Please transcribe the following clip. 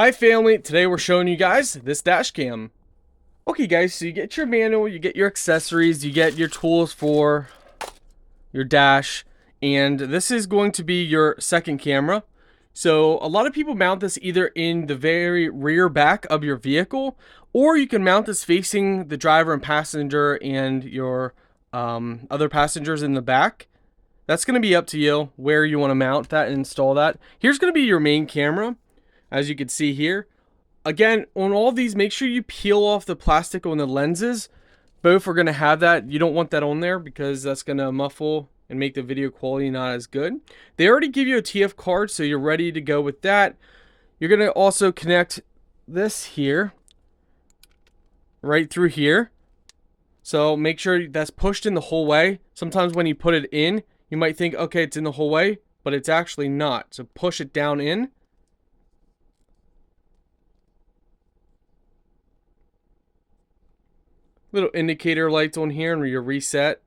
Hi family, today we're showing you guys this dash cam. Okay guys, so you get your manual, you get your accessories, you get your tools for your dash, and this is going to be your second camera. So a lot of people mount this either in the very rear back of your vehicle, or you can mount this facing the driver and passenger and your other passengers in the back. That's going to be up to you where you want to mount that and install that. Here's going to be your main camera, as you can see here. Again, on all these, make sure you peel off the plastic on the lenses. Both are going to have that. You don't want that on there because that's going to muffle and make the video quality not as good. They already give you a TF card, so you're ready to go with that. You're going to also connect this here, right through here. So make sure that's pushed in the whole way. Sometimes when you put it in, you might think, okay, it's in the whole way, but it's actually not. So push it down in. Little indicator lights on here and your reset.